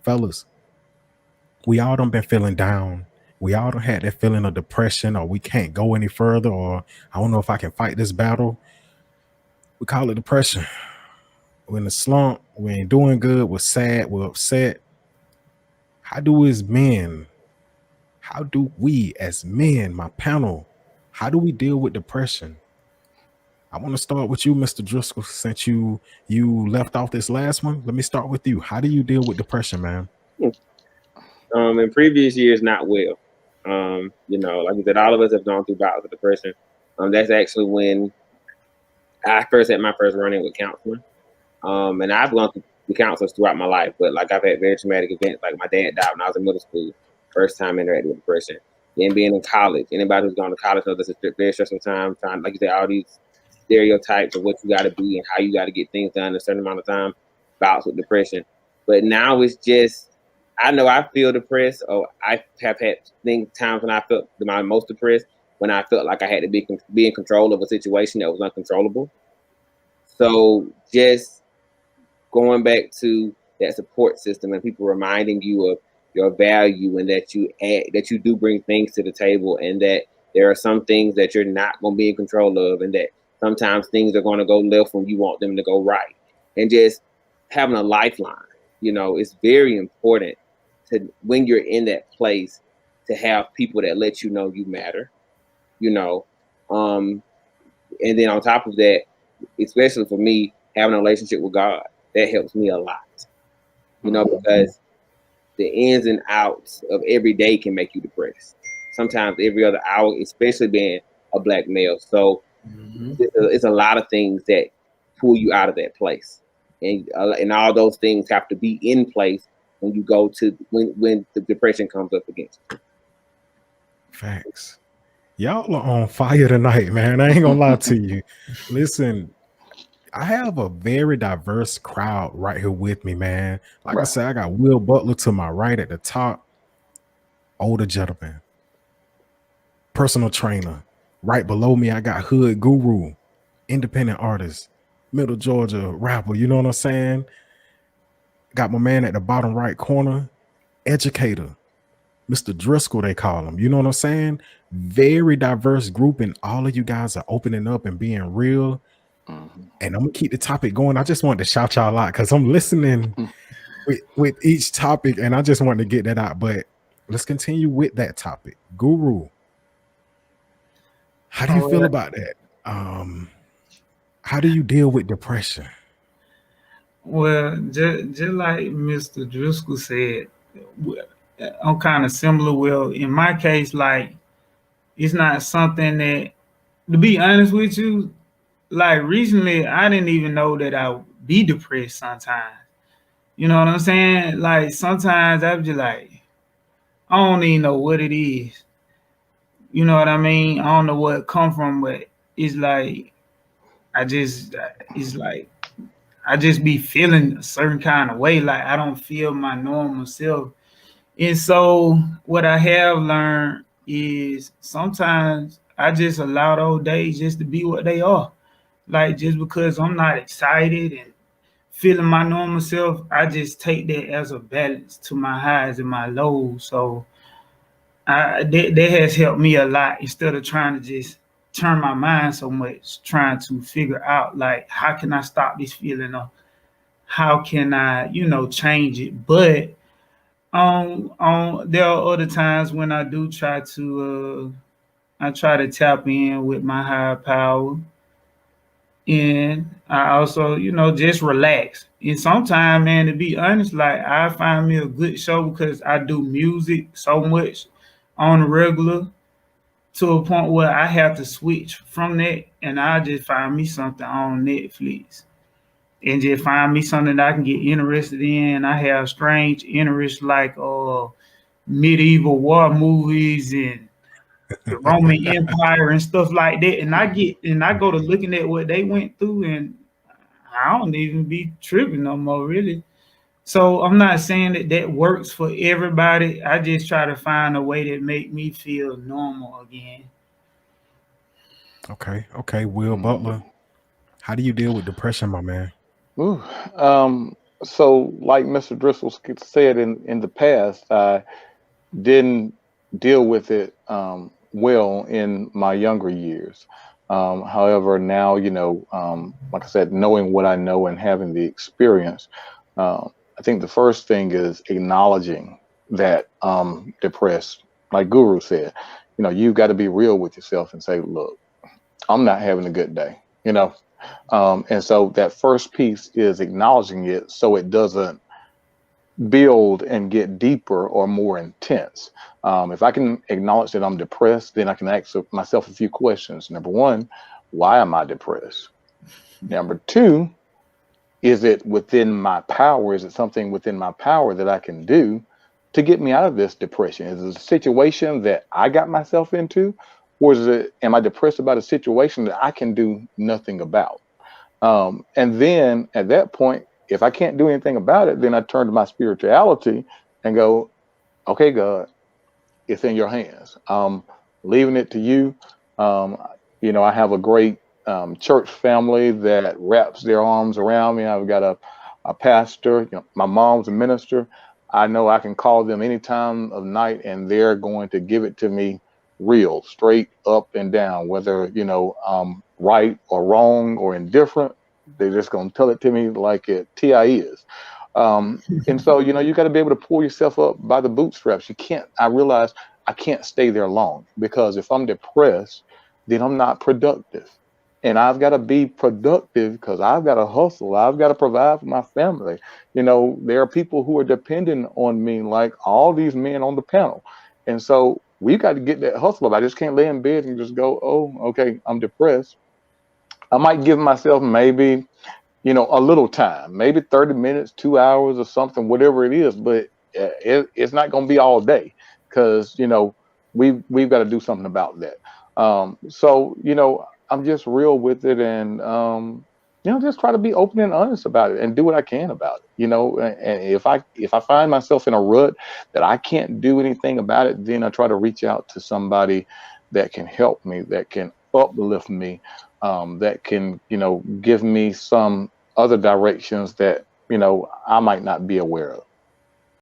fellas, we all done been feeling down. We all done had that feeling of depression, or we can't go any further, or I don't know if I can fight this battle. We call it depression. We're in a slump. We ain't doing good. We're sad. We're upset. How do as men? How do we as men, my panel? How do we deal with depression? I want to start with you, Mr. Driscoll, since you left off this last one. Let me start with you. How do you deal with depression, man? In previous years, not well. Like I said, all of us have gone through bouts of depression. That's actually when I first had my first run-in with counseling. And I've gone through the counselors throughout my life, but like I've had very traumatic events. Like my dad died when I was in middle school, first time interacting with depression. Then being in college, anybody who's gone to college knows it's a very stressful time. Trying, like you said, all these stereotypes of what you got to be and how you got to get things done in a certain amount of time. Bouts with depression, but now it's just I know I feel depressed, or I have had times when I felt my most depressed when I felt like I had to be in control of a situation that was uncontrollable. So just going back to that support system and people reminding you of your value and that you do bring things to the table, and that there are some things that you're not going to be in control of, and that sometimes things are going to go left when you want them to go right, and just having a lifeline. It's very important to, when you're in that place, to have people that let you know you matter. And then on top of that, especially for me, having a relationship with God, that helps me a lot. Because the ins and outs of every day can make you depressed. Sometimes every other hour, especially being a Black male. So it's a lot of things that pull you out of that place, and all those things have to be in place when you go to when the depression comes up against you. Facts. Y'all are on fire tonight, man. I ain't gonna lie to you. Listen, I have a very diverse crowd right here with me, man. Like I said, I got Will Butler to my right at the top, older gentleman, personal trainer. Right below me, I got Hood Guru, independent artist, Middle Georgia rapper. You know what I'm saying? Got my man at the bottom right corner, educator, Mr. Driscoll, they call him. You know what I'm saying? Very diverse group, and all of you guys are opening up and being real. And I'm gonna keep the topic going. I just wanted to shout y'all out because I'm listening with each topic, and I just wanted to get that out. But let's continue with that topic. Guru, how do you feel about that? How do you deal with depression? Well, just like Mr. Driscoll said, I'm kind of similar. Well, in my case, like, it's not something that, to be honest with you, like recently, I didn't even know that I would be depressed sometimes. You know what I'm saying? Like sometimes I'm just like, I don't even know what it is. You know what I mean? I don't know what it come from, but it's like I just it's like I just be feeling a certain kind of way. Like I don't feel my normal self. And so what I have learned is sometimes I just allow those days just to be what they are. Like just because I'm not excited and feeling my normal self, I just take that as a balance to my highs and my lows. So that has helped me a lot instead of trying to just turn my mind so much, trying to figure out like how can I stop this feeling or how can I, change it. But there are other times when I do try to I try to tap in with my higher power, and I also, just relax. And sometimes, man, to be honest, like I find me a good show because I do music so much on the regular to a point where I have to switch from that, and I just find me something on Netflix and just find me something that I can get interested in. I have strange interests like medieval war movies and the Roman Empire and stuff like that. And I go to looking at what they went through, and I don't even be tripping no more, really. So I'm not saying that that works for everybody. I just try to find a way that make me feel normal again. Okay. Will Butler, how do you deal with depression, my man? Ooh. So like Mr. Driscoll said in the past, I didn't deal with it well in my younger years. However, now, like I said, knowing what I know and having the experience, I think the first thing is acknowledging that depressed, like Guru said, you've got to be real with yourself and say, look, I'm not having a good day, and so that first piece is acknowledging it so it doesn't build and get deeper or more intense. If I can acknowledge that I'm depressed, then I can ask myself a few questions. Number one, why am I depressed? Number two, is it within my power? Is it something within my power that I can do to get me out of this depression? Is it a situation that I got myself into? Or am I depressed about a situation that I can do nothing about? And then at that point, if I can't do anything about it, then I turn to my spirituality and go, okay, God, it's in your hands. Leaving it to you. I have a great church family that wraps their arms around me. I've got a pastor. My mom's a minister. I know I can call them any time of night and they're going to give it to me real, straight up and down, whether, right or wrong or indifferent. They're just going to tell it to me like it TI is. And so, you got to be able to pull yourself up by the bootstraps. I realize I can't stay there long, because if I'm depressed, then I'm not productive. And I've got to be productive because I've got to hustle. I've got to provide for my family. There are people who are dependent on me, like all these men on the panel. And so we've got to get that hustle up. I just can't lay in bed and just go, oh, okay, I'm depressed. I might give myself maybe, a little time, maybe 30 minutes, 2 hours or something, whatever it is, but it's not going to be all day, because, we've got to do something about that. So, I'm just real with it, and, just try to be open and honest about it and do what I can about it, and if I find myself in a rut that I can't do anything about it, then I try to reach out to somebody that can help me, that can uplift me, that can, give me some other directions that, I might not be aware of.